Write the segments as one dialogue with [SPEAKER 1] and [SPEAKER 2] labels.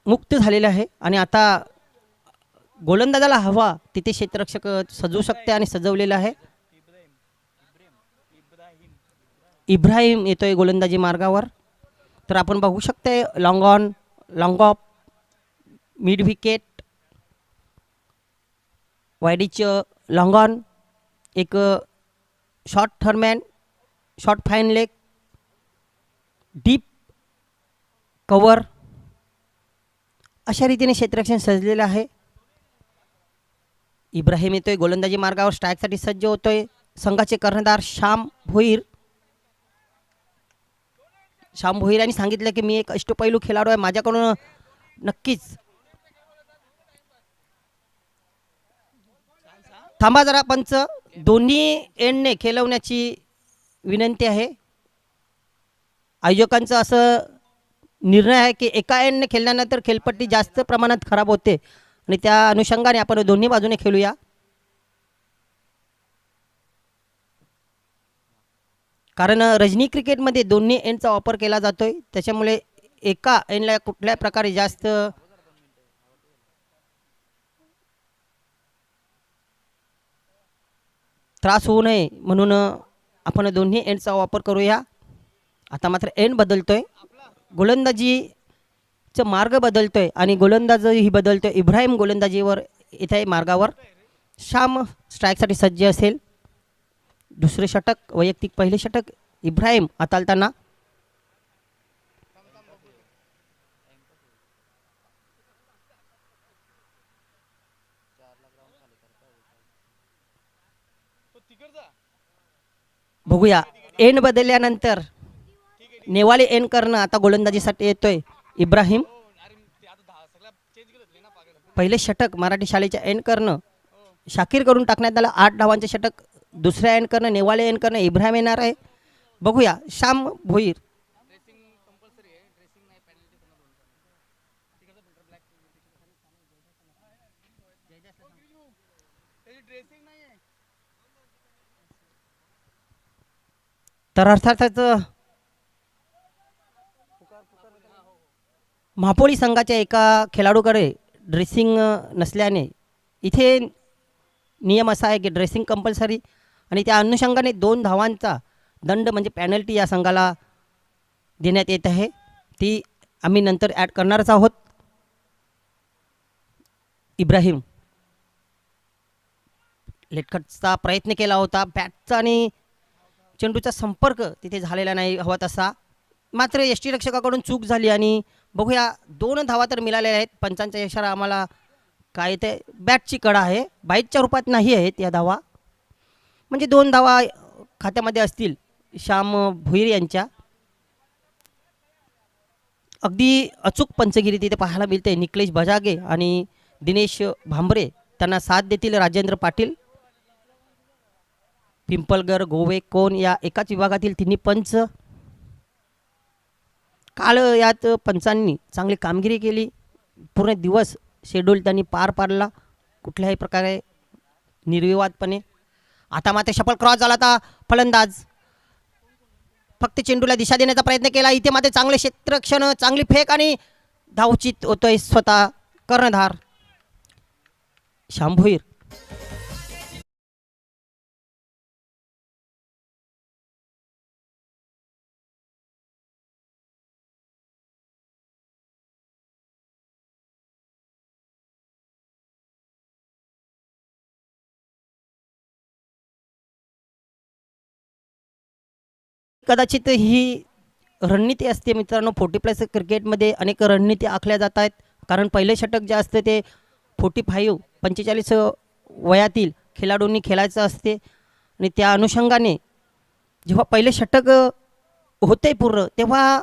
[SPEAKER 1] मुक्त झालेला आहे आणि आता गोलंदाजाला हवा तिथे क्षेत्ररक्षक सजवू शकते आणि सजवलेलं आहे. इब्राहिम येतोय गोलंदाजी मार्गावर. तर आपण बघू शकते long on, long off, mid wicket, वायडीच, लॉंग ऑन, एक short third man, short fine leg, deep cover, अशा रीतीने क्षेत्ररक्षण सजलेलं आहे. इब्राहिम येतोय गोलंदाजी मार्गावर, स्ट्राईकसाठी सज्ज होतोय. संघाचे कर्णधार श्याम भोईर. श्याम भोईर यांनी सांगितलं की मी एक अष्टपैलू खेळाडू आहे, माझ्याकडून नक्कीच. थांबा जरा पंच, दोन्ही एंडने खेळवण्याची विनंती आहे. आयोजकांचं असं निर्णय आहे की एका एंडने खेळल्यानंतर खेळपट्टी जास्त प्रमाणात खराब होते आणि त्या अनुषंगाने आपण दोन्ही बाजूने खेळूया. कारण रजनी क्रिकेटमध्ये दोन्ही एंडचा वापर केला जातोय, त्याच्यामुळे एका एंडला कुठल्याही प्रकारे जास्त त्रास होऊ नये म्हणून आपण दोन्ही एंडचा वापर करूया. आता मात्र एंड बदलतोय, गोलंदाजीचा मार्ग बदलतोय आणि गोलंदाजही बदलतोय. इब्राहिम गोलंदाजीवर इथे मार्गावर, श्याम स्ट्राईकसाठी सज्ज असेल. दुसरे षटक, वैयक्तिक पहिले षटक इब्राहिम हाताळताना. बघूया एंड बदलल्यानंतर नेवाले एंड करणं आता गोलंदाजीसाठी येतोय इब्राहिम. पहिले षटक मराठी शाळेच्या एंड करणं शाकीर करून टाकण्यात आलं. 8 धावांचे षटक दुसऱ्या एंड करणं, नेवाले एंड करणं इब्राहिम येणार आहे. बघूया श्याम भोईर. तर अर्थातच महापोळी संघाच्या एका खेळाडूकडे ड्रेसिंग नसल्याने इथे नियम असा आहे की ड्रेसिंग कंपल्सरी आणि त्या अनुषंगाने 2 धावांचा दंड म्हणजे पॅनल्टी या संघाला देण्यात येत आहे. ती आम्ही नंतर ॲड करणारच आहोत. इब्राहिम लेटकटचा प्रयत्न केला होता, बॅटचा आणि चेंडूचा संपर्क तिथे झालेला नाही हवा तसा, मात्र यष्टीरक्षकाकडून चूक झाली आणि बघूया 2 धावा तर मिळालेल्या आहेत. पंचांचा इशारा आम्हाला काय ते बॅटची कडा आहे, बाईटच्या रूपात नाही आहेत या धावा, म्हणजे 2 धावा खात्यामध्ये असतील श्याम भोईर यांच्या. अगदी अचूक पंचगिरी तिथे पाहायला मिळते. निकलेश बजागे आणि दिनेश भांबरे त्यांना साथ देतील राजेंद्र पाटील. पिंपलगर, गोवे, कोण या एकाच विभागातील तिन्ही पंच. काल यात पंचांनी चांगली कामगिरी केली, पूर्ण दिवस शेड्यूल त्यांनी पार पाडला कुठल्याही प्रकारे निर्विवादपणे. आता मात्र शफल क्रॉस झाला, आता फलंदाज फक्त चेंडूला दिशा देण्याचा प्रयत्न केला. इथे मात्र चांगले क्षेत्ररक्षण, चांगली फेक आणि धावचित होतोय स्वतः कर्णधार श्याम भोईर. कदाचित ही रणनीती असते मित्रांनो. 40+ क्रिकेटमध्ये अनेक रणनीती आखल्या जात आहेत, कारण पहिले षटक जे असते ते 45 वयातील खेळाडूंनी खेळायचं असते आणि त्या अनुषंगाने जेव्हा पहिले षटक होते पूर्ण, तेव्हा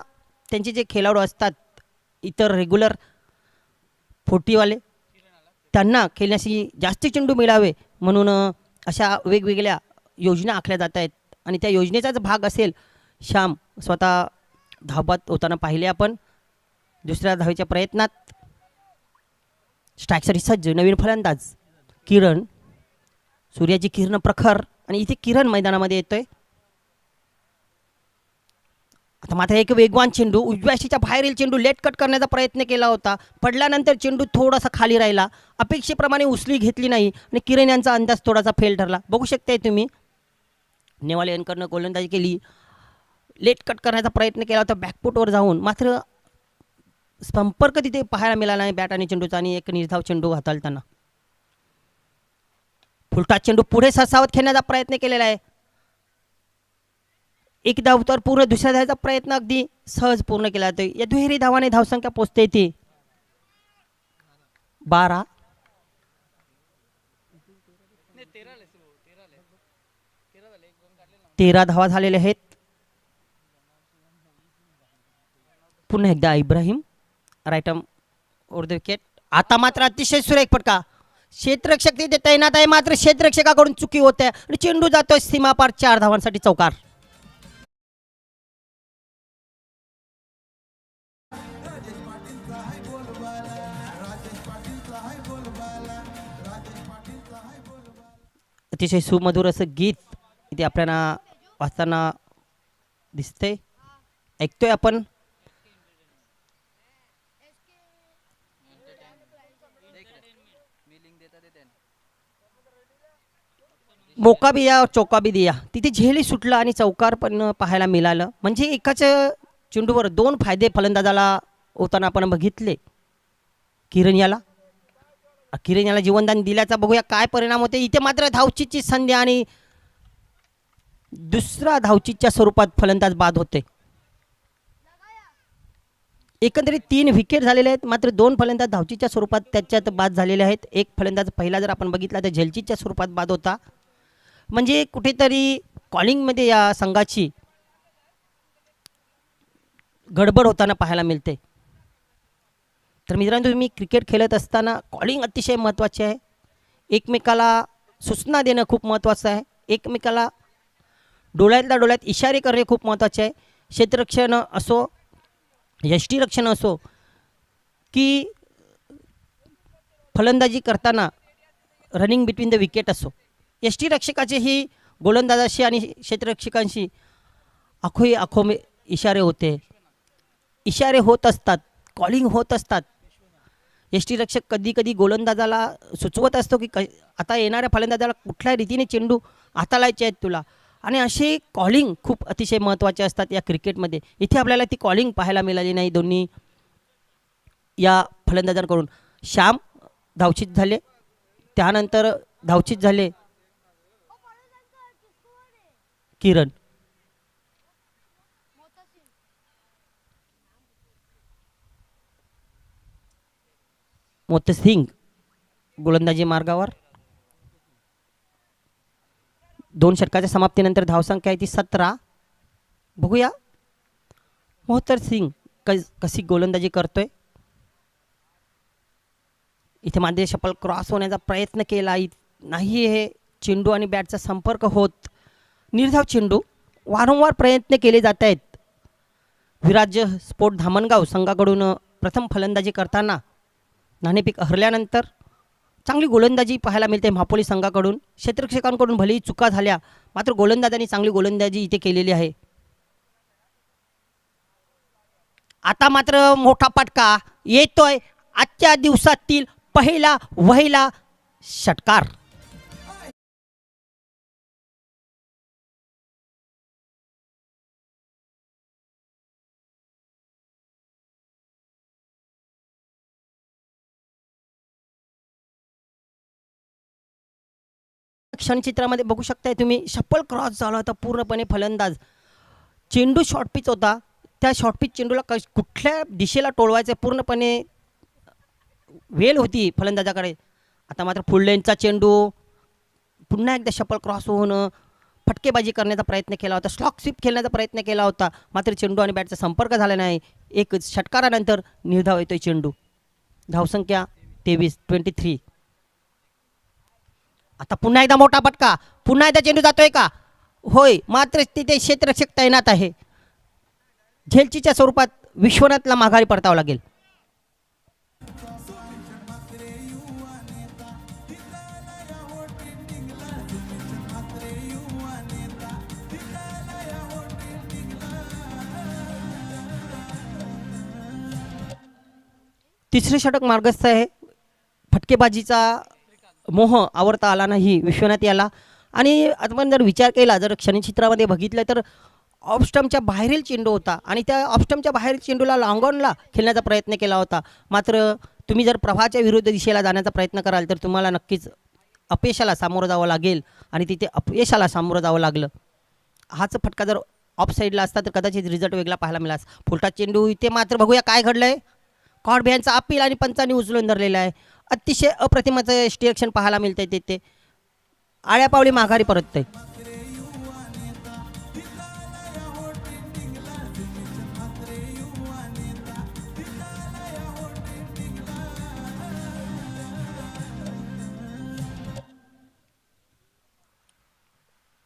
[SPEAKER 1] त्यांचे जे खेळाडू असतात इतर रेग्युलर 40वाले, त्यांना खेळण्यासाठी जास्त चेंडू मिळावे म्हणून अशा वेगवेगळ्या योजना आखल्या जात आहेत आणि त्या योजनेचाच भाग असेल श्याम स्वतः धावत होताना पाहिले आपण. दुसऱ्या धावेच्या प्रयत्नात स्ट्राईकसाठी सज्ज नवीन फलंदाज किरण. सूर्याची किरण प्रखर आणि इथे किरण मैदानामध्ये येतोय. आता मात्र एक वेगवान चेंडू उजव्याशीच्या बाहेरील चेंडू लेट कट करण्याचा प्रयत्न केला होता. पडल्यानंतर चेंडू थोडासा खाली राहिला, अपेक्षेप्रमाणे उचली घेतली नाही आणि किरण यांचा अंदाज थोडासा फेल ठरला. बघू शकताय तुम्ही नेवाले यांकडनं गोलंदाजी केली, लेट कट करण्याचा प्रयत्न केला होता बॅकफुटवर जाऊन, मात्र संपर्क तिथे पाहायला मिळाला नाही बॅट आणि चेंडूचा आणि एक निर्धाव चेंडू हाताळताना. फुलटाच चेंडू पुढे सरसावत खेळण्याचा प्रयत्न केलेला आहे. एक धावतर पूर्ण दुसऱ्या धावाचा प्रयत्न अगदी सहज पूर्ण केला जातो. या दुहेरी धावाने धावसंख्या पोहोचते ती 12. तेरा धावा झालेल्या आहेत. पुन्हा एकदा Ibrahim right arm over the wicket. आता मात्र अतिशय सुरेख फटका, क्षेत्ररक्षक तिथे तैनात आहे, मात्र क्षेत्ररक्षकाकडून चुकी होते आणि चेंडू जातोय सीमापार 4 धावांसाठी चौकार. अतिशय सुमधुर असं गीत इथे आपल्याला वाचताना दिसतंय, ऐकतोय आपण. मोका भी या चौका भी दिया, तिथे झेली सुटला आणि चौकार पण पाहायला मिळालं. म्हणजे एकाच चेंडूवर 2 फायदे फलंदाजाला होताना आपण बघितले. किरण याला जीवनदान दिल्याचा बघूया काय परिणाम होते. इथे मात्र धावचीची संधी आणि दुसरा धावचीच्या स्वरूपात फलंदाज बाद होते. एकंदरीत 3 विकेट झालेले आहेत, मात्र 2 फलंदाज धावचीच्या स्वरूपात त्याच्यात बाद झालेले आहेत. एक फलंदाज पहिला जर आपण बघितला तर झेलचीच्या स्वरूपात बाद होता. म्हणजे कुठेतरी कॉलिंगमध्ये या संघाची गडबड होताना पाहायला मिळते. तर मित्रांनो, तुम्ही क्रिकेट खेळत असताना कॉलिंग अतिशय महत्त्वाचे आहे. एकमेकाला सूचना देणं खूप महत्त्वाचं आहे. एकमेकाला डोळ्यातल्या डोळ्यात इशारे करणे खूप महत्त्वाचे आहे. क्षेत्ररक्षण असो, यष्टीरक्षण असो की फलंदाजी करताना रनिंग बिटवीन द विकेट असो, यष्टीरक्षकाचे ही गोलंदाजाशी आणि क्षेत्ररक्षकांशी आखोही आखो इशारे होते, इशारे होत असतात, कॉलिंग होत असतात. यष्टीरक्षक कधी कधी गोलंदाजाला सुचवत असतो की आता येणाऱ्या फलंदाजाला कुठल्या रीतीने चेंडू हाताळायचे आहेत तुला, आणि असे कॉलिंग खूप अतिशय महत्त्वाचे असतात या क्रिकेटमध्ये. इथे आपल्याला ती कॉलिंग पाहायला मिळाली नाही दोन्ही या फलंदाजांकडून. श्याम धावचीत झाले, त्यानंतर धावचीत झाले किरण. मोतसिंग गोलंदाजी मार्गावर. 2 षटकाच्या समाप्तीनंतर धावसंख्या आहे ती 17. बघूया मोहतर सिंग कशी गोलंदाजी करतोय. इथे मागे शपल क्रॉस होण्याचा प्रयत्न केला नाही, हे चेंडू आणि बॅटचा संपर्क होत निर्धाव चेंडू. वारंवार प्रयत्न केले जात आहेत. विराज्य स्पोर्ट धामणगाव संघाकडून प्रथम फलंदाजी करताना नाणेफेक हरल्यानंतर चांगली गोलंदाजी पाहायला मिळते म्हापोली संघाकडून. क्षेत्ररक्षकांकडून भलेही चुका झाल्या, मात्र गोलंदाजांनी चांगली गोलंदाजी इथे केलेली आहे. आता मात्र मोठा फटका येतोय, आजच्या दिवसातील पहिला वहिला षटकार. क्षणचित्रामध्ये बघू शकताय तुम्ही, शप्पल क्रॉस झाला होता पूर्णपणे. फलंदाज चेंडू शॉर्ट पिच होता, त्या शॉर्ट पिच चेंडूला कुठल्या दिशेला टोळवायचं पूर्णपणे वेल होती फलंदाजाकडे. आता मात्र फुल लेनचा चेंडू पुन्हा एकदा शप्पल क्रॉस होऊन फटकेबाजी करण्याचा प्रयत्न केला होता, स्लॉक स्वीप खेळण्याचा प्रयत्न केला होता, मात्र चेंडू आणि बॅटचा संपर्क झाला नाही. एक षटकारानंतर निर्धाव येतोय चेंडू. धावसंख्या 23. आता पुन्हा एकदा मोठा फटका, पुन्हा एकदा चेंडू जातोय का? होय, मात्र तिथे क्षेत्ररक्षक तैनात आहे. झेलचीच्या स्वरूपात विश्वनाथला माघारी परतावं लागेल. तिसरे षटक मार्गस्थ आहे. फटकेबाजीचा मोह आवरता आला नाही विश्वनाथ याला. आणि आपण जर विचार केला, जर क्षणचित्रामध्ये बघितलं तर ऑफस्टम्पच्या बाहेरील चेंडू होता आणि त्या ऑफस्टम्पच्या बाहेरील चेंडूला लॉंगॉनला खेळण्याचा प्रयत्न केला होता. मात्र तुम्ही जर प्रवाहाच्या विरुद्ध दिशेला जाण्याचा प्रयत्न कराल तर तुम्हाला नक्कीच अपयशाला सामोरं जावं लागेल आणि तिथे अपयशाला सामोरं जावं लागलं. हाच फटका जर ऑफ साईडला असता तर कदाचित रिझल्ट वेगळा पाहायला मिळाला. फुलटा चेंडू इथे मात्र बघूया काय घडलंय. कॉर्ड बिहाइंडचा अपील आणि पंचांनी उचलून धरलेला आहे. अतिशय अप्रतिमाचं स्टिरक्शन पाहायला मिळतंय तिथे. आळ्या पावली माघारी परततंय.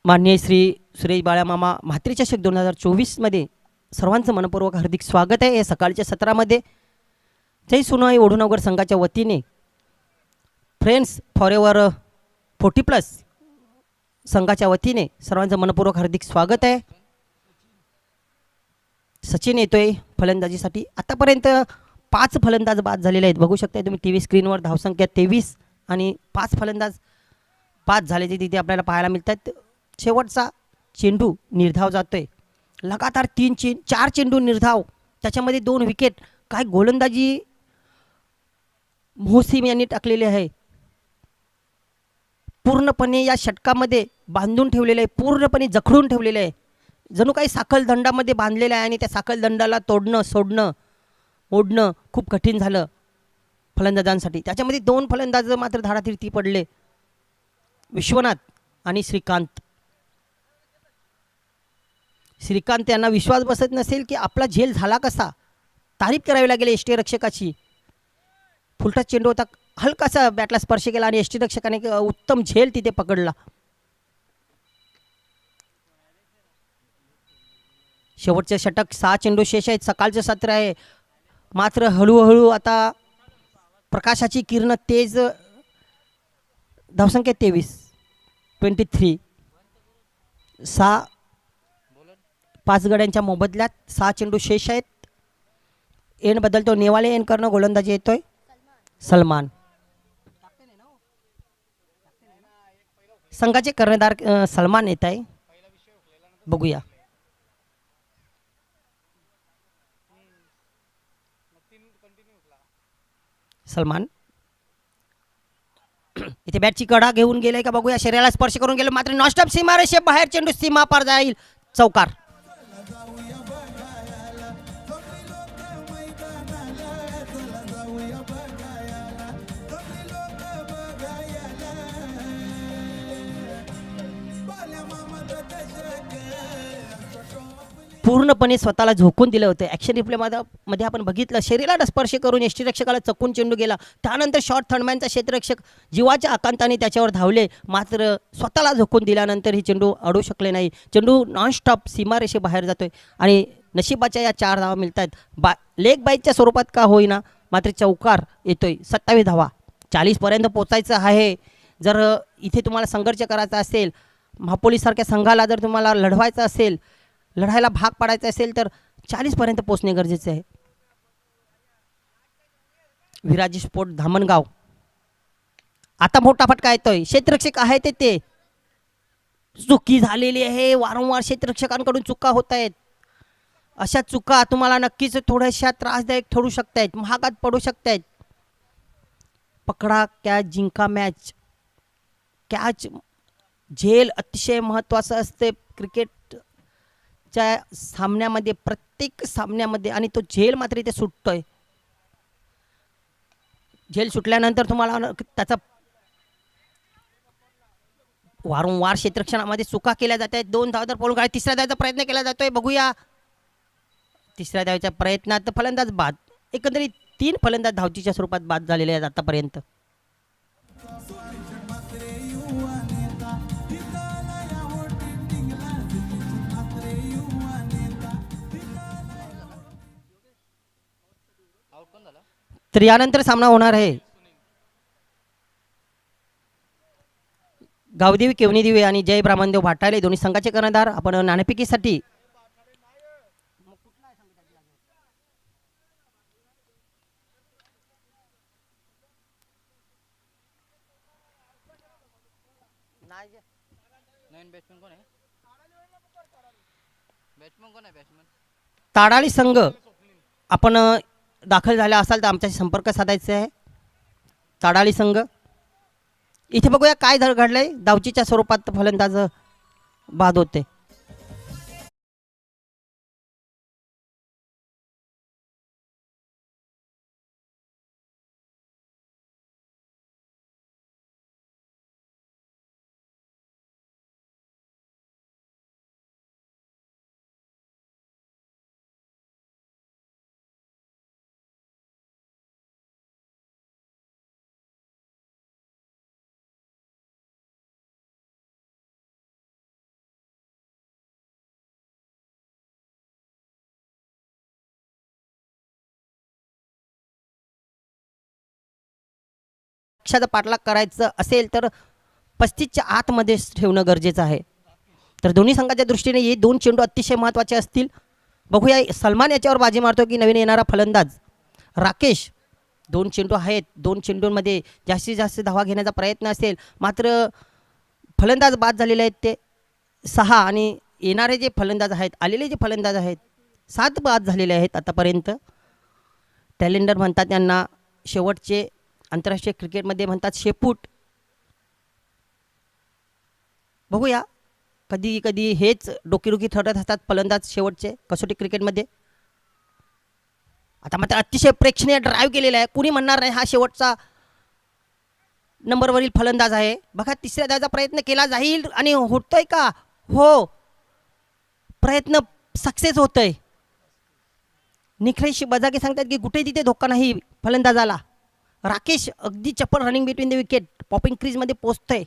[SPEAKER 1] माननीय श्री सुरेश बाळामामा म्हात्रे चषक 2024मध्ये सर्वांचं मनपूर्वक हार्दिक स्वागत आहे. या सकाळच्या सत्रामध्ये जय सोनाई ओढूनगर संघाच्या वतीने फ्रेंड्स फॉरएव्हर 40+ संघाच्या वतीने सर्वांचं मनपूर्वक हार्दिक स्वागत आहे. सचिन येतोय फलंदाजीसाठी. आतापर्यंत 5 फलंदाज बाद झालेले आहेत. बघू शकता तुम्ही TV स्क्रीनवर धावसंख्या 23 आणि 5 फलंदाज बाद झाल्याचे तिथे आपल्याला पाहायला मिळतात. शेवटचा चेंडू निर्धाव जातोय. लगातार 4 चेंडू निर्धाव, त्याच्यामध्ये 2 विकेट. काय गोलंदाजी मोहसिम यांनी टाकलेली आहे. पूर्णपणे या षटकामध्ये बांधून ठेवलेलं आहे, पूर्णपणे जखडून ठेवलेलं आहे. जणू काही साखल दंडामध्ये बांधलेलं आहे आणि त्या साखल दंडाला तोडणं, सोडणं, ओढणं खूप कठीण झालं फलंदाजांसाठी. त्याच्यामध्ये 2 फलंदाज मात्र धाडातीर्थी पडले, विश्वनाथ आणि श्रीकांत. श्रीकांत यांना विश्वास बसत नसेल की आपला झेल झाला कसा. तारीफ करावी लागेल यष्टीरक्षकाची. फुलटा चेंडू होता, हलकासा बॅटला स्पर्श केला आणि यष्टीरक्षकाने उत्तम झेल तिथे पकडला. शेवटचे षटक, 6 चेंडू शेष आहेत. सकाळचं सत्र आहे, मात्र हळूहळू आता प्रकाशाची किरण तेज. धावसंख्या 23 5 गड्यांच्या मोबदल्यात 6 चेंडू शेष आहेत. एन बदलतो, नेवाले एन करणं गोलंदाजी येतोय सलमान. संघाचे कर्णधार सलमान येत आहे. बघूया सलमान इथे बॅटची कडा घेऊन गेलाय का बघूया. शरीराला स्पर्श करून गेलो, मात्र नॉनस्टॉप सीमारेषे बाहेर चेंडू सीमा पार जाईल. चौकार. पूर्णपणे स्वतःला झोकून दिलं होतं. ॲक्शन रिप्लेमध्ये आपण बघितलं, शरीराला स्पर्श करून यष्टीरक्षकाला चकून चेंडू गेला. त्यानंतर शॉर्ट थर्डमॅनचा क्षेत्ररक्षक जीवाच्या आकांताने त्याच्यावर धावले, मात्र स्वतःला झोकून दिल्यानंतर ही चेंडू अडू शकले नाही. चेंडू नॉनस्टॉप सीमारेषे बाहेर जातोय आणि नशिबाच्या या 4 धावा मिळत आहेत. लेग बाईकच्या स्वरूपात का होईना, मात्र चौकार येतोय. 27 धावा. 40पर्यंत पोचायचं आहे. जर इथे तुम्हाला संघर्ष करायचा असेल, महापोलीसारख्या संघाला जर तुम्हाला लढवायचं असेल, लढायला भाग पाडायचं असेल तर 40पर्यंत पोहोचणे गरजेचे आहे. विराजी स्पोर्ट धामणगाव. आता मोठा फटका येतोय. क्षेत्ररक्षक आहे ते चुकी झालेली आहे. वारंवार क्षेत्ररक्षकांकडून चुका होत आहेत. अशा चुका तुम्हाला नक्कीच थोड्याशा त्रासदायक ठरू शकतायत, महागात पडू शकतायत. पकडा कॅच जिंका मॅच. कॅच झेल अतिशय महत्त्वाचं असते क्रिकेटच्या सामन्यामध्ये, प्रत्येक सामन्यामध्ये. आणि तो झेल मात्र इथे सुटतोय. झेल सुटल्यानंतर तुम्हाला त्याचा वारंवार क्षेत्ररक्षणामध्ये चुका केल्या जात आहेत. 2 धावा तर पळून काढले. 3ऱ्या धावेचा प्रयत्न केला जातोय. बघूया 3ऱ्या धावेच्या प्रयत्नात फलंदाज बाद. एकंदरीत 3 फलंदाज धावचीच्या स्वरूपात बाद झालेले आहेत आतापर्यंत. तर यानंतर सामना होणार आहे गावदेवी केवणीदेवी आणि जय ब्राह्मणदेव भाटाले, दोन्ही संघाचे कर्णधार. आपण नाणेफेकीसाठी
[SPEAKER 2] नवीन बॅट्समन कोण आहे? बॅट्समन कोण आहे? बॅट्समन
[SPEAKER 1] ताडाळी संघ आपण दाखल झाला असाल तर आमच्याशी संपर्क साधायचा आहे. ताडाळी संघ इथे बघूया काय घडलंय. धावचीच्या स्वरूपात फलंदाज बाद होते. लक्षाचा पाठलाग करायचं असेल तर 35च्या आतमध्ये ठेवणं गरजेचं आहे. तर दोन्ही संघाच्या दृष्टीने हे 2 चेंडू अतिशय महत्त्वाचे असतील. बघूया सलमान याच्यावर बाजी मारतो की नवीन येणारा फलंदाज राकेश. 2 चेंडू आहेत. 2 चेंडूंमध्ये जास्तीत जास्त धावा घेण्याचा प्रयत्न असेल. मात्र फलंदाज बाद झालेले आहेत ते 6 आणि येणारे जे फलंदाज आहेत, आलेले जे फलंदाज आहेत 7 बाद झालेले आहेत आतापर्यंत. टॅलेंडर म्हणतात त्यांना. शेवटचे आंतरराष्ट्रीय क्रिकेटमध्ये म्हणतात शेपूट. बघूया कधी कधी हेच डोकीरुखी ठरत असतात फलंदाज शेवटचे कसोटी क्रिकेटमध्ये. आता मात्र अतिशय प्रेक्षणीय ड्राईव्ह केलेला आहे. कुणी म्हणणार नाही हा शेवटचा नंबरवरील फलंदाज आहे. बघा तिसऱ्या धावाचा प्रयत्न केला जाईल आणि होतोय का? हो, प्रयत्न सक्सेस होतोय. निखरेश बजागे सांगतात की कुठे तिथे धोका नाही फलंदाजाला. राकेश अगदी चप्पल running between the wicket popping क्रीजमध्ये पोचतोय.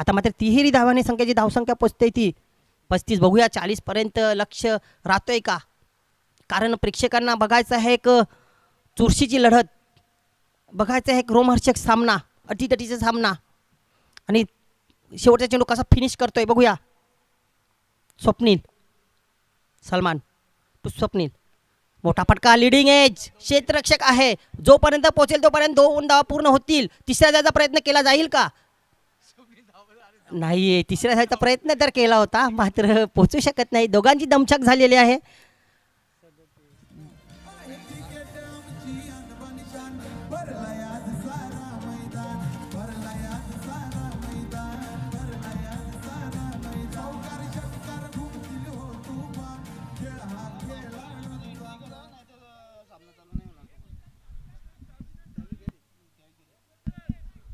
[SPEAKER 1] आता मात्र तिहेरी धावाने संख्येची धावसंख्या पोचते ती 35. बघूया 40पर्यंत लक्ष राहतोय का? कारण प्रेक्षकांना बघायचं आहे एक चुरशीची लढत, बघायचं आहे एक रोमहर्षक सामना, अटीतटीचा सामना. आणि शेवटचा चेंडू कसा फिनिश करतोय बघूया. स्वप्नील सलमान टू स्वप्नील. मोठा फटका, लिडिंग एज, क्षेत्ररक्षक आहे. जोपर्यंत पोहोचेल तोपर्यंत 2 धावा पूर्ण होतील. तिसऱ्या धावाचा प्रयत्न केला जाईल का? नाही, तिसऱ्या धावाचा प्रयत्न तर केला होता मात्र पोहोचू शकत नाही. दोघांची दमछाक झालेली आहे.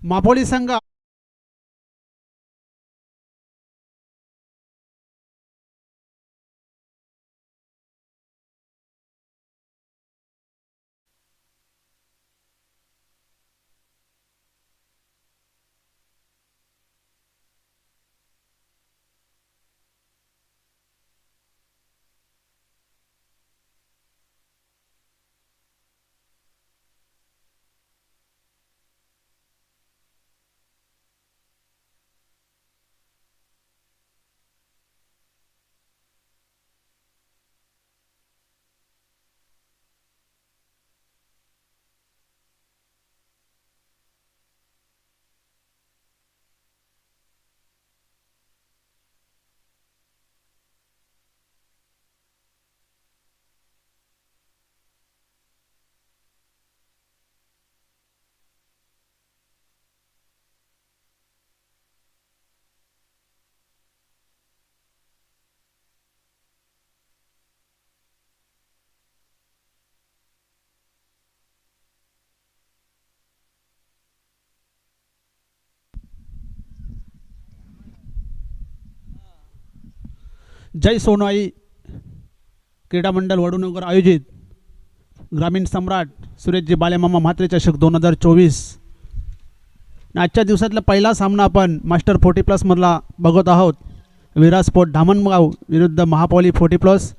[SPEAKER 3] मापोली संघ जय सोनाई क्रीडा मंडळ वडूनगर आयोजित ग्रामीण सम्राट सुरेशजी बालेमामा म्हात्रे चषक 2024. आजच्या दिवसातला पहिला सामना आपण मास्टर 40+ मधला बघत आहोत. विराट स्पोर्ट धामणगाव विरुद्ध महापोली 40+.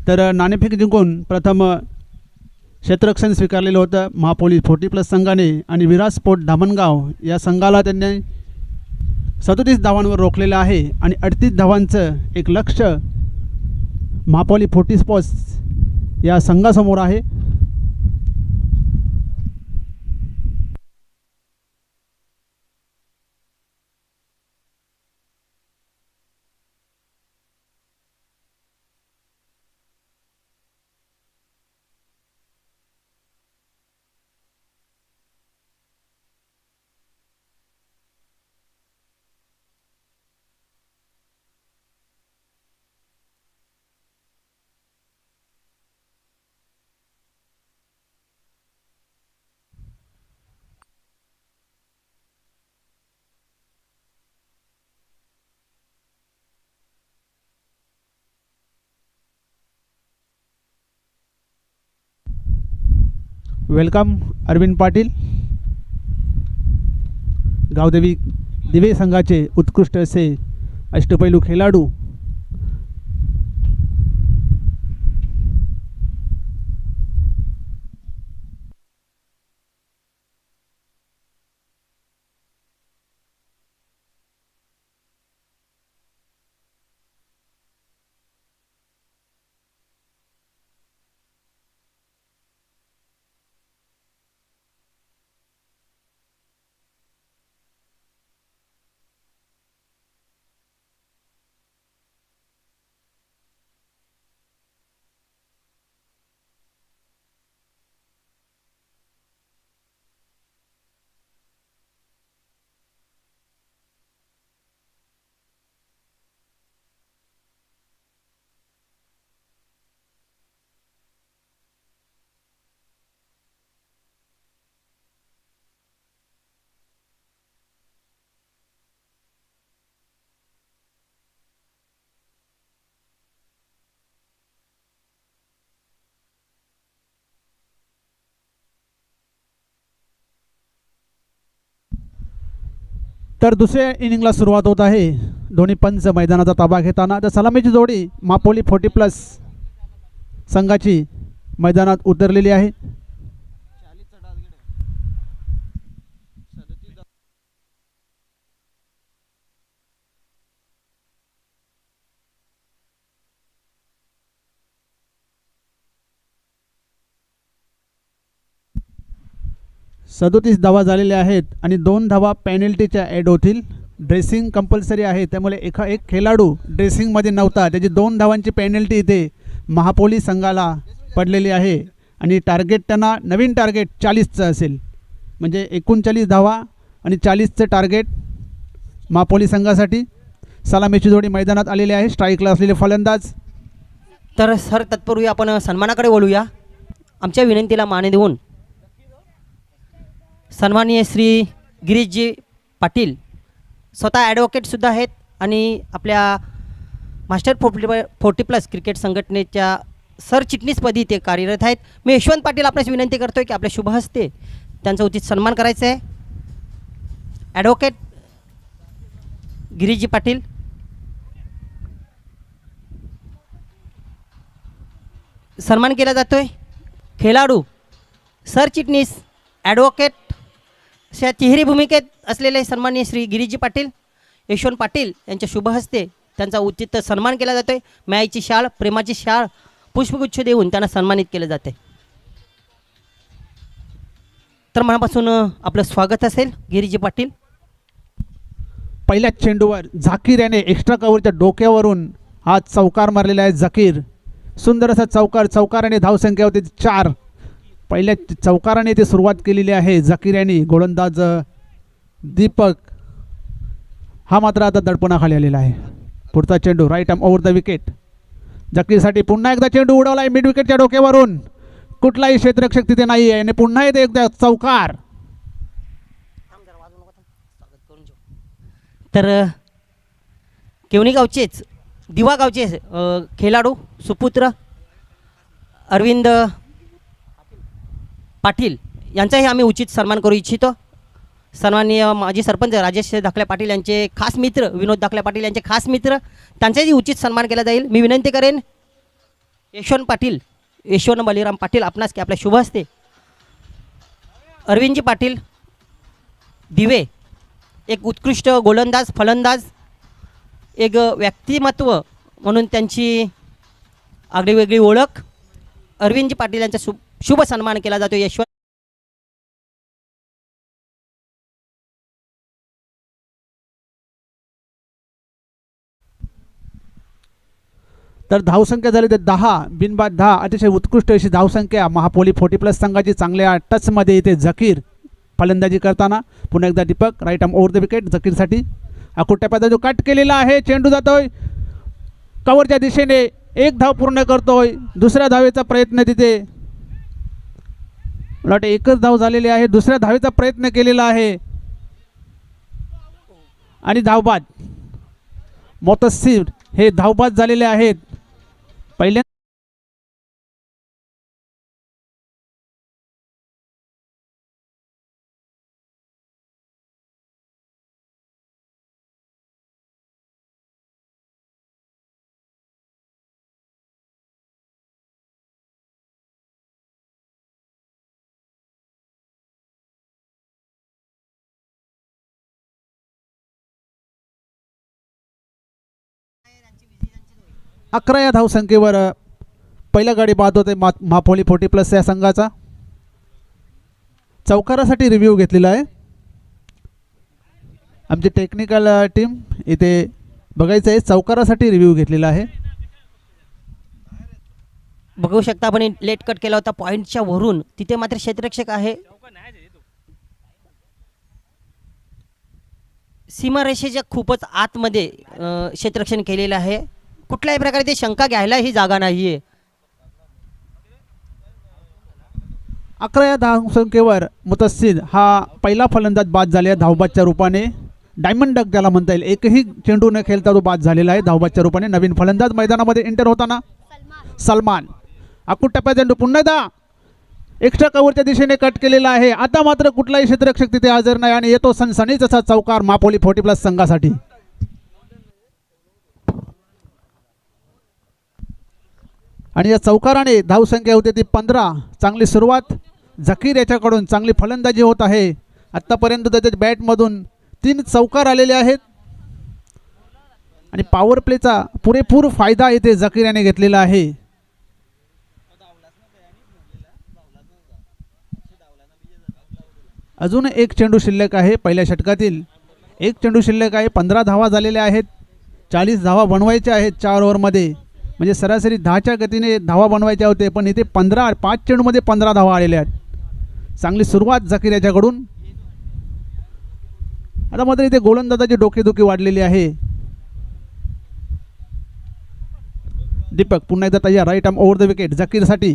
[SPEAKER 3] तर नाणेफेक जिंकून प्रथम क्षेत्ररक्षण स्वीकारलेलं होतं महापोली 40+ संघाने आणि विराट स्पोर्ट धामणगाव या संघाला त्यांनी 37 धावांवर रोखलेलं आहे आणि 38 धावांचं एक लक्ष्य महापोली 40+ या संघासमोर आहे. वेलकम अरविंद पाटील. गावदेवी दिवे संघाचे उत्कृष्ट असे अष्टपैलू खेळाडू. तर दुसऱ्या इनिंगला सुरुवात होत आहे. दोन्ही पंच मैदानाचा ताबा घेताना. तर सलामीची जोडी मापोली 40+ संघाची मैदानात उतरलेली आहे. सदोतीस धावा झालेल्या आहेत आणि 2 धावा पेनल्टीच्या ॲड होतील. ड्रेसिंग कंपल्सरी आहे, त्यामुळे एक खेळाडू ड्रेसिंगमध्ये नव्हता, त्याची 2 धावांची पेनल्टी इथे महापोली संघाला पडलेली आहे. आणि टार्गेट त्यांना नवीन टार्गेट 40चं असेल, म्हणजे 39 धावा आणि 40चं टार्गेट महापोली संघासाठी. सलामीची जोडी मैदानात आलेली आहे. स्ट्राईकला असलेले फलंदाज.
[SPEAKER 1] तर सर तत्पूर्वी आपण सन्मानाकडे वळूया. आमच्या विनंतीला मान देऊन सन्माननीय श्री गिरीशजी पाटील स्वतः ॲडव्होकेटसुद्धा आहेत आणि आपल्या मास्टर 40+ क्रिकेट संघटनेच्या सरचिटणीसपदी ते कार्यरत आहेत. मी यशवंत पाटील आपल्यास विनंती करतो आहे की आपल्या शुभ हस्ते त्यांचा उचित सन्मान करायचा आहे. ॲडव्होकेट गिरीशजी पाटील. सन्मान केला जातो आहे. खेळाडू, सरचिटणीस, ॲडव्होकेट अशा तिहेरी भूमिकेत असलेले सन्माननीय श्री गिरीशजी पाटील, यशवंत पाटील यांच्या शुभ हस्ते त्यांचा उचित सन्मान केला जातो आहे. मायेची शाळ, प्रेमाची शाळ, पुष्पगुच्छ देऊन त्यांना सन्मानित केलं जाते. तर मनापासून आपलं स्वागत असेल गिरीशजी पाटील.
[SPEAKER 3] पहिल्याच चेंडूवर झाकीर याने एक्स्ट्रा कव्हरच्या डोक्यावरून हा चौकार मारलेला आहे. झाकीर सुंदर असा चौकाराने धावसंख्या होती 4. पहिल्या चौकाराने ते सुरुवात केलेली आहे झाकीर यांनी. गोलंदाज दीपक हा मात्र आता दडपणाखाली आलेला आहे. पुढचा चेंडू right arm over the wicket. झाकीरसाठी पुन्हा एकदा चेंडू उडवला आहे मिड विकेटच्या डोक्यावरून. कुठलाही क्षेत्ररक्षक तिथे नाही आहे आणि पुन्हा एकदा चौकार.
[SPEAKER 1] तर केवणी गावचेच, दिवा गावचे खेळाडू सुपुत्र अरविंद पाटील यांचाही आम्ही उचित सन्मान करू इच्छितो. सन्माननीय माजी सरपंच राजेश धाकले पाटील यांचे खास मित्र, विनोद धाकले पाटील यांचे खास मित्र, त्यांचाही उचित सन्मान केला जाईल. मी विनंती करेन यशवंत पाटील, यशवंत बलिराम पाटील आपणास की आपल्या शुभ हस्ते अरविंदजी पाटील दिवे, एक उत्कृष्ट गोलंदाज, फलंदाज, एक व्यक्तिमत्व म्हणून त्यांची आगळीवेगळी ओळख, अरविंदजी पाटील यांचा शुभ सन्मान केला जातो. यशवंत
[SPEAKER 3] तर धावसंख्या झाली तर 10 बिनबाद 10. अतिशय उत्कृष्ट अशी धावसंख्या महापोली 40+ संघाची. चांगल्या टचमध्ये इथे झाकीर फलंदाजी करताना. पुन्हा एकदा Deepak right arm over the wicket झाकीरसाठी. अकुट्या पद्धतीने कट केलेला आहे. चेंडू जातोय कव्हरच्या दिशेने. 1 धाव पूर्ण करतोय. दुसऱ्या धावेचा प्रयत्न तिथे, मला वाटतं 1च धाव झालेली आहे. दुसऱ्या धावेचा प्रयत्न केलेला आहे आणि धावबाद. मोतस्सीर हे धावबाद झालेले आहेत. पहिल्या 11 या धावसंख्येवर पहिला गाडी बाद होते महापोली 40+ या संघाचा. चौकारासाठी रिव्ह्यू घेतलेला आहे. आमची टेक्निकल टीम इथे बघायचं आहे, चौकारासाठी रिव्ह्यू घेतलेला आहे.
[SPEAKER 1] बघू शकता आपण लेट कट केला होता पॉईंटच्या वरून, तिथे मात्र क्षेत्ररक्षक आहे. सीमारेषेच्या खूपच आतमध्ये क्षेत्ररक्षण केलेलं आहे. कुठल्याही प्रकारे ते शंका घ्यायला ही जागा नाही आहे.
[SPEAKER 3] 11 या धावसंख्येवर मुतस्सिद हा पहिला फलंदाज बाद झाला धावबादच्या रूपाने. डायमंड डक ज्याला म्हणता येईल, एकही चेंडू न खेळता तो बाद झालेला आहे धावबादच्या रूपाने. नवीन फलंदाज मैदानामध्ये एंटर होताना सलमान. आकुट टप्प्यात चेंडू पुन्हा एकदा एक्स्ट्रा कव्हरच्या दिशेने कट केलेला आहे. आता मात्र कुठलाही क्षेत्ररक्षक तिथे हजर नाही आणि येतो सनसनीच असा चौकार महापोली 40+ संघासाठी. आणि या चौकाराने धावसंख्या होते ती 15. चांगली सुरुवात झकीर याच्याकडून, चांगली फलंदाजी होत आहे. आत्तापर्यंत त्याच्या बॅटमधून 3 चौकार आलेले आहेत आणि पॉवर प्लेचा पुरेपूर फायदा इथे झकीर याने घेतलेला आहे. अजून एक चेंडू शिल्लक आहे पहिल्या षटकातील. एक चेंडू शिल्लक आहे. 15 धावा झालेल्या आहेत. 40 धावा बनवायच्या आहेत 4 ओव्हरमध्ये. म्हणजे सरासरी 10च्या गतीने धावा बनवायच्या होते, पण इथे 5 चेंडूमध्ये 15 धावा आलेल्या आहेत. चांगली सुरुवात झकीर याच्याकडून. आता मात्र इथे गोलंदाजाची डोकेदुखी वाढलेली आहे. दीपक पुन्हा एकदा तयार. Right arm over the wicket झकीरसाठी.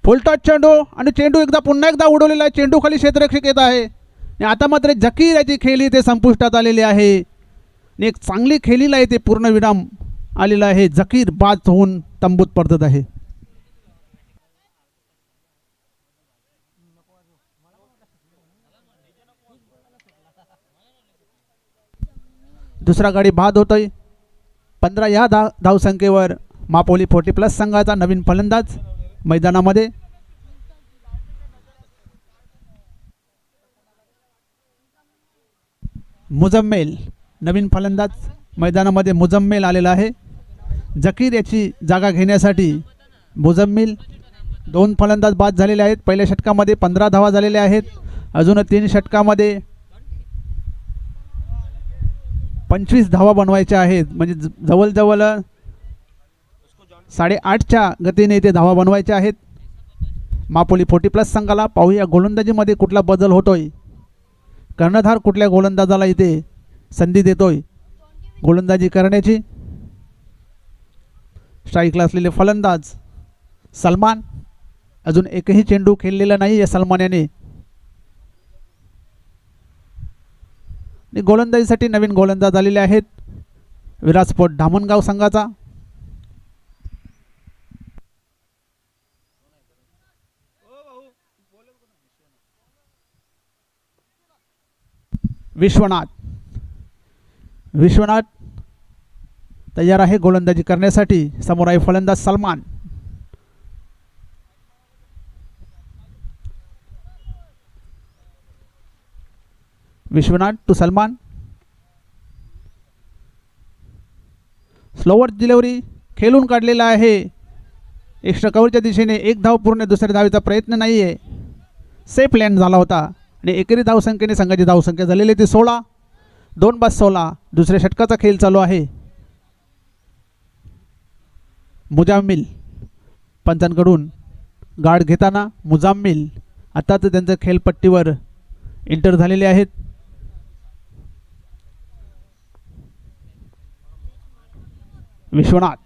[SPEAKER 3] फुलटॉस चेंडू आणि चेंडू पुन्हा एकदा उडवलेला आहे. चेंडू खाली क्षेत्ररक्षक येत आहे आणि आता मात्र झकीर याची खेळी ते संपुष्टात आलेली आहे. एक चांगली खेळीला इथे पूर्णविराम आलेला आहे. झकीर बाद होऊन तंबूत परतत आहे. दुसरा गाडी बाद होतोय. 15 या धावसंख्येवर महापोली 40+ संघाचा नवीन फलंदाज मैदानामध्ये. मुजम्मेल नवीन फलंदाज मैदानामध्ये मुजम्मेल आलेला आहे. झकीर याची जागा घेण्यासाठी मुजम्मिल. 2 फलंदाज बाद झालेले आहेत. पहिल्या षटकामध्ये 15 धावा झालेल्या आहेत. अजून 3 षटकामध्ये 25 धावा बनवायच्या आहेत. म्हणजे जवळजवळ 8.5च्या गतीने इथे धावा बनवायच्या आहेत महापोली 40+ संघाला. पाहूया गोलंदाजीमध्ये कुठला बदल होतोय. कर्णधार कुठल्या गोलंदाजाला इथे संधी देतोय गोलंदाजी करण्याची. स्ट्राईकला असलेले फलंदाज सलमान. अजून एकही चेंडू खेळलेला नाही आहे सलमान याने. गोलंदाजीसाठी नवीन गोलंदाज आलेले आहेत विराट स्पोर्ट धामणगाव संघाचा. विश्वनाथ तयार आहे गोलंदाजी करण्यासाठी. समोर आहे फलंदाज Salman. Vishwanath to Salman. Slower delivery खेळून काढलेला आहे. एक्स्ट्रा कव्हरच्या दिशेने 1 धाव पूर्ण. दुसऱ्या धावेचा प्रयत्न नाही आहे. सेफ लँड झाला होता आणि एकेरी धावसंख्येने संघाची धावसंख्या झालेली ती 16. 2-16 दुसऱ्या षटकाचा खेळ चालू आहे. मुजाम्मिल पंचांकडून गार्ड घेताना मुजाम्मिल आताच त्यांच्या खेळपट्टीवर एंटर झालेले आहेत. विश्वनाथ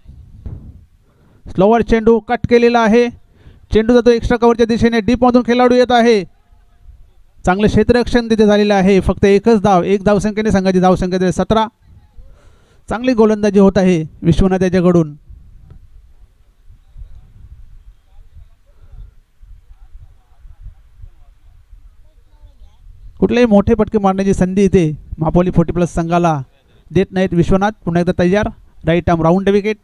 [SPEAKER 3] स्लोवर चेंडू कट केलेला आहे. चेंडू जातो एक्स्ट्रा कव्हरच्या दिशेने. डीपमधून खेळाडू येत आहे. चांगले क्षेत्ररक्षण तिथे झालेलं आहे. फक्त एकच धाव. 1 धावसंख्येने संघाची धावसंख्या 17. चांगली गोलंदाजी होत आहे विश्वनाथ याच्याकडून. कुठलेही मोठे पटके मारण्याची संधी इथे महापोली 40+ संघाला देत नाहीत विश्वनाथ. पुन्हा एकदा तयार. Right arm round wicket.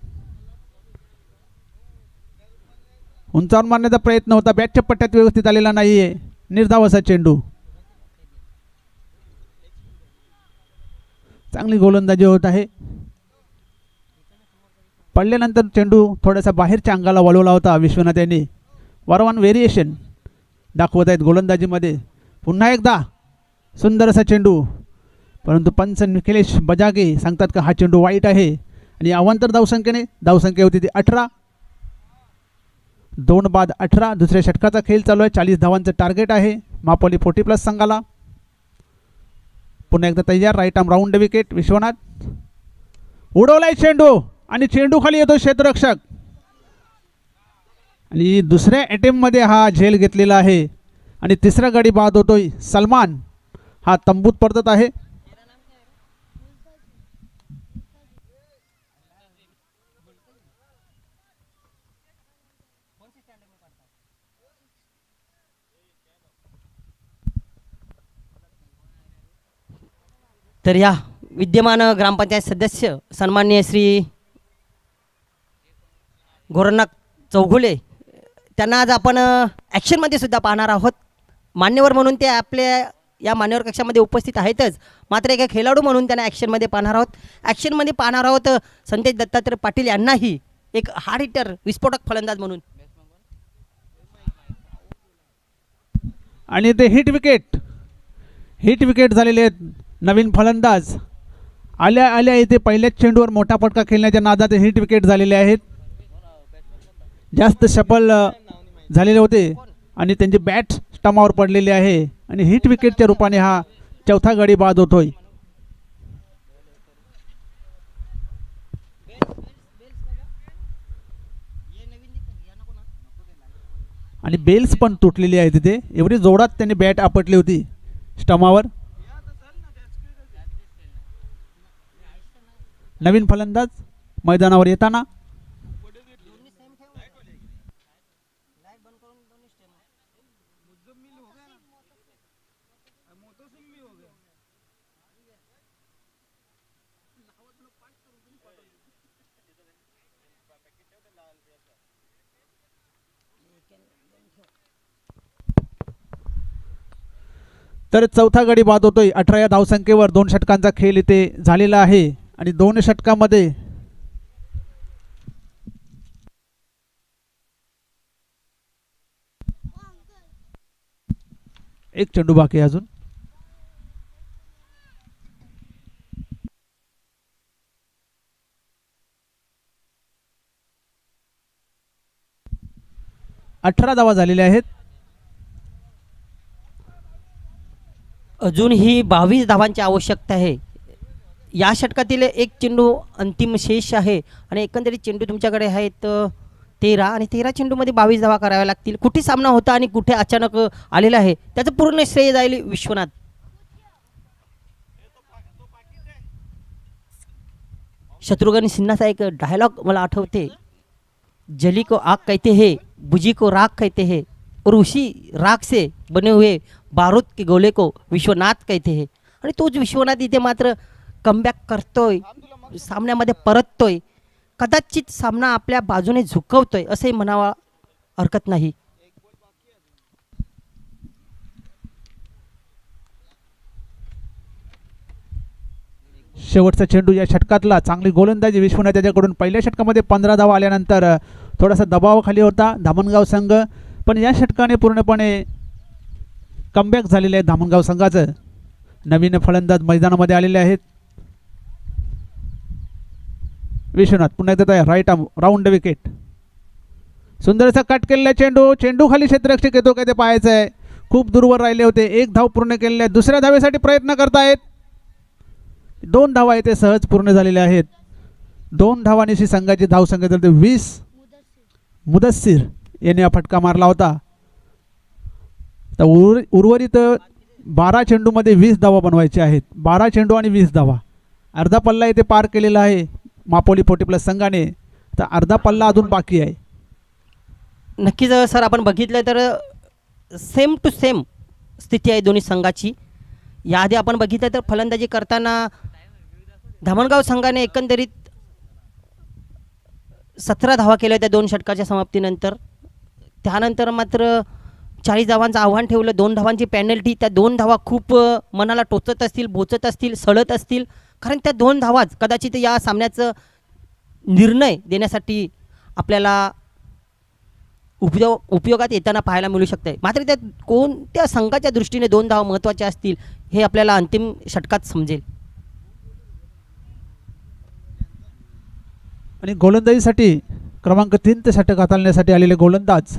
[SPEAKER 3] उंचावून मारण्याचा प्रयत्न होता, बॅटच्या पट्ट्यात व्यवस्थित आलेला नाही आहे. निर्धाव असा चेंडू. चांगली गोलंदाजी होत आहे. पडल्यानंतर चेंडू थोडासा बाहेरच्या अंगाला वळवला होता विश्वनाथ यांनी. वारंवार व्हेरिएशन दाखवत आहेत गोलंदाजीमध्ये. पुन्हा एकदा सुंदर असा चेंडू, परंतु पंच निखिलेश बजागे सांगतात का हा चेंडू वाईट आहे आणि अवांतर धावसंख्येने धावसंख्या होती ती 18. 2 बाद 18. दुसऱ्या षटकाचा खेळ चालू आहे. 40 धावांचं टार्गेट आहे मापोली 40+ संघाला. पुन्हा एकदा तयार. Right arm round wicket. Vishwanath उडवलाय चेंडू आणि चेंडू खाली येतो क्षेत्ररक्षक आणि दुसऱ्या अटेम्प्टमध्ये हा झेल घेतलेला आहे आणि तिसरा गडी बाद होतोय. सलमान हा तंबूत परतत आहे.
[SPEAKER 1] तर या विद्यमान ग्रामपंचायत सदस्य सन्माननीय श्री गोरखनाथ चौघुले त्यांना आज आपण ॲक्शनमध्ये सुद्धा पाहणार आहोत. मान्यवर म्हणून ते आपल्या या मान्यवर कक्षामध्ये उपस्थित आहेतच, मात्र एका खेळाडू म्हणून त्यांना ॲक्शनमध्ये पाहणार आहोत. ॲक्शनमध्ये पाहणार आहोत संदेश दत्तात्रय पाटील यांनाही एक हार्ड हिटर विस्फोटक फलंदाज म्हणून.
[SPEAKER 3] आणि ते हिट विकेट झालेले आहेत. नवीन फलंदाज आल्या इथे पहिल्याच चेंडूवर मोठा फटका खेळण्याच्या नादात हिट विकेट झालेले आहेत. जास्त सफल झालेले होते आणि त्यांची बॅट स्टंपावर पडलेली आहे आणि हिट विकेटच्या रूपाने हा चौथा गडी बाद होतोय. आणि बेल्स पण तुटलेली आहे तिथे. एवढी जोरात त्यांनी बॅट आपटली होती स्टंपावर. नवीन फलंदाज मैदानावर येताना तर चौथा गडी बाद होतोय. 18 या धावसंख्येवर 2 षटकांचा खेळ इथे झालेला आहे आणि 2 षटकामध्ये एक चेंडू बाकी आहे अजून. अठरा धावा झालेल्या आहेत.
[SPEAKER 1] अजूनही 22 धावांची आवश्यकता आहे. या षटकातील एक चेंडू अंतिम शेष आहे आणि एकंदरीत चेंडू तुमच्याकडे आहेत 13 आणि 13 चेंडूमध्ये 22 धावा कराव्या लागतील. कुठे सामना होता आणि कुठे अचानक आलेला आहे त्याचं पूर्ण श्रेय जाईल विश्वनाथ. शत्रुघ्न सिन्हाचा एक डायलॉग मला आठवते, जली को आग कहते हैं, बुझी को राख कहते हैं और उसी राख से बने हुए बारूद के गोले को विश्वनाथ कहते हैं. आणि तोच विश्वनाथ इथे मात्र कमबॅक करतोय, सामन्यामध्ये परततोय, कदाचित सामना आपल्या बाजूने झुकवतोय असंही म्हणावा हरकत नाही.
[SPEAKER 3] शेवटचा चेंडू या षटकातला. चांगली गोलंदाजी विश्वनाथ त्याच्याकडून. पहिल्या षटकामध्ये 15 धावा आल्यानंतर थोडासा दबावाखाली होता धामणगाव संघ, पण या षटकाने पूर्णपणे कमबॅक झालेले आहे धामणगाव संघाचं. नवीन फलंदाज मैदानामध्ये आलेले आहेत. विश्वनाथ पुन्हा एकदा राईट आर्म राऊंड विकेट. सुंदरसा कट केलेला चेंडू खाली क्षेत्ररक्षक येतो काय ते पाहायचं आहे. खूप दूरवर राहिले होते. 1 धाव पूर्ण केलेली आहे. दुसऱ्या धावेसाठी प्रयत्न करतायत. 2 धावा येथे सहज पूर्ण झालेल्या आहेत. 2 धावांनी संघाची धावसंख्या झाली 20. मुदस्सीर यांनी हा फटका मारला होता. तर उर्वरित 12 चेंडूमध्ये 20 धावा बनवायचे आहेत. 12 चेंडू आणि 20 धावा. अर्धा पल्ला इथे पार केलेला आहे मापोली 40+ संघाने. तर अर्धा पल्ला अजून बाकी आहे.
[SPEAKER 1] नक्कीच सर, आपण बघितलं तर सेम टू सेम स्थिती आहे दोन्ही संघाची. याआधी आपण बघितलं तर फलंदाजी करताना धामणगाव संघाने एकंदरीत 17 धावा केल्या होत्या 2 षटकाच्या समाप्तीनंतर. त्यानंतर मात्र 40 धावांचं आव्हान ठेवलं, 2 धावांची पॅनल्टी. त्या 2 धावा खूप मनाला टोचत असतील, बोचत असतील, सळत असतील, कारण त्या 2 धावाच कदाचित या सामन्याचं निर्णय देण्यासाठी आपल्याला उपयोगात येताना पाहायला मिळू शकते. मात्र त्या कोणत्या संघाच्या दृष्टीने 2 धावा महत्त्वाच्या असतील हे आपल्याला अंतिम षटकात समजेल.
[SPEAKER 3] आणि गोलंदाजीसाठी क्रमांक 3 ते षटक हाताळण्यासाठी आलेले गोलंदाज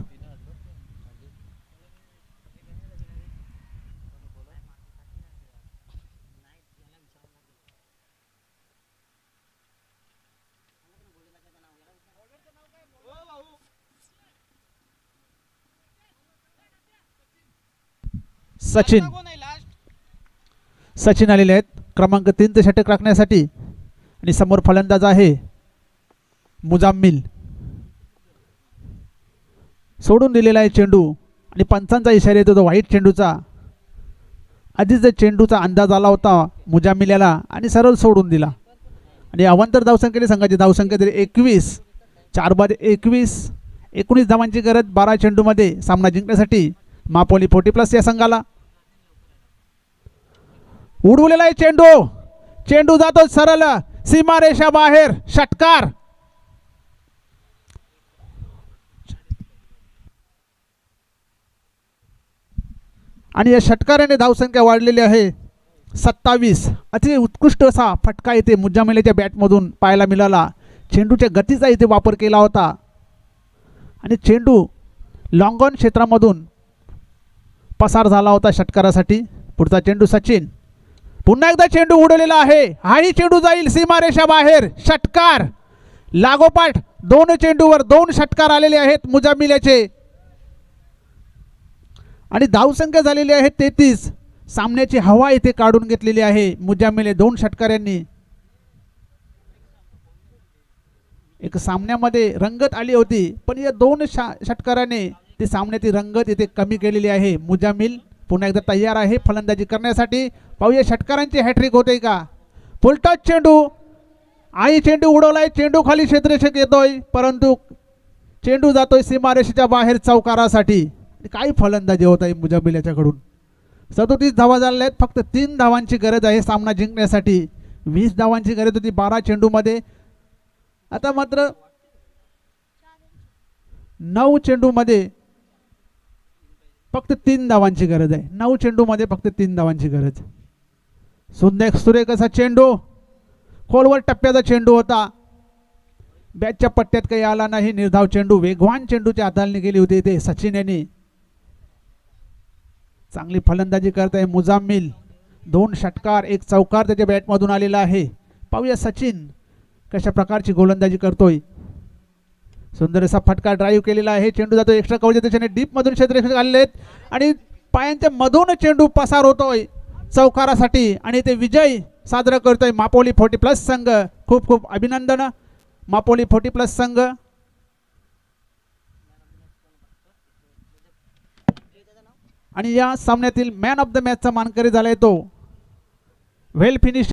[SPEAKER 3] सचिन आलेले आहेत क्रमांक 3 ते षटक राखण्यासाठी. आणि समोर फलंदाज आहे मुजाम्मिल. सोडून दिलेला आहे चेंडू आणि पंचांचा इशारा येतो तो वाईट चेंडूचा. आधीच चेंडूचा अंदाज आला होता मुजाम्मिल याला आणि सरळ सोडून दिला. आणि अवांतर धावसंख्येने संघाची धावसंख्या तरी 21. 4 बाद 21. 19 धावांची गरज 12 चेंडूमध्ये सामना जिंकण्यासाठी मापोली 40+ या संघाला. उडवलेला आहे चेंडू. चेंडू जातो सरळ सीमारेषा बाहेर. षटकार. आणि या षटकाराने धावसंख्या वाढलेली आहे 27. अतिशय उत्कृष्ट असा फटका इथे मुजाम्मिलच्या बॅटमधून पाहायला मिळाला. चेंडूच्या गतीचा इथे वापर केला होता आणि चेंडू लॉंग ऑन क्षेत्रामधून पसार झाला होता षटकारासाठी. पुढचा चेंडू सचिन. पुन्हा एकदा चेंडू उडवलेला आहे. हाही चेंडू जाईल सीमारेषा बाहेर. षटकार. लागोपाठ 2 चेंडूवर 2 षटकार आलेले आहेत मुजाम्मिलचे आणि धावसंख्या झालेली आहे 33. सामन्याची हवा इथे काढून घेतलेली आहे मुजाम्मिल 2 षटकारांनी. एक सामन्यामध्ये रंगत आली होती पण या 2 षटकाराने ती सामन्याची रंगत इथे कमी केलेली आहे. मुजाम्मिल पुन्हा एकदा तयार आहे फलंदाजी करण्यासाठी. पाहूया षटकारांची हॅट्रिक होते का. फुलटॉस चेंडू. चेंडू उडवलाय. चेंडू खाली क्षेत्ररक्षक येतोय परंतु चेंडू जातोय सीमारेषेच्या बाहेर चौकारासाठी. काही फलंदाजी होत आहे मुजाम्मिल याच्याकडून. 37 धावा झालेल्या आहेत. फक्त 3 धावांची गरज आहे सामना जिंकण्यासाठी. 20 धावांची गरज होती 12 चेंडूमध्ये. आता मात्र 9 चेंडूमध्ये फक्त 3 धावांची गरज आहे. 9 चेंडूमध्ये फक्त 3 धावांची गरज. सुरेख असा चेंडू. खोलवर टप्प्याचा चेंडू होता. बॅटच्या पट्ट्यात काही आला नाही. निर्धाव चेंडू. वेगवान चेंडूची हाताळणी केली होती इथे सचिन यांनी. चांगली फलंदाजी करत आहे मुजाम्मिल. 2 षटकार 1 चौकार त्याच्या बॅटमधून आलेला आहे. पाहूया सचिन कशा प्रकारची गोलंदाजी करतोय. सुंदर असा फटका ड्राईव्ह केलेला आहे. चेंडू जातो एक्स्ट्रा कव्हरच्या दिशेने. डीपमधून क्षेत्ररक्षक आलेले आहेत आणि पायांच्या मधून चेंडू पसार होतोय चौकारासाठी आणि ते विजय साजरा करतोय मापोली 40+ संघ. खूप खूप अभिनंदन मापोली 40+ संघ. आणि या सामन्यातील मॅन ऑफ द मॅचचा मानकरी झालाय तो वेल फिनिश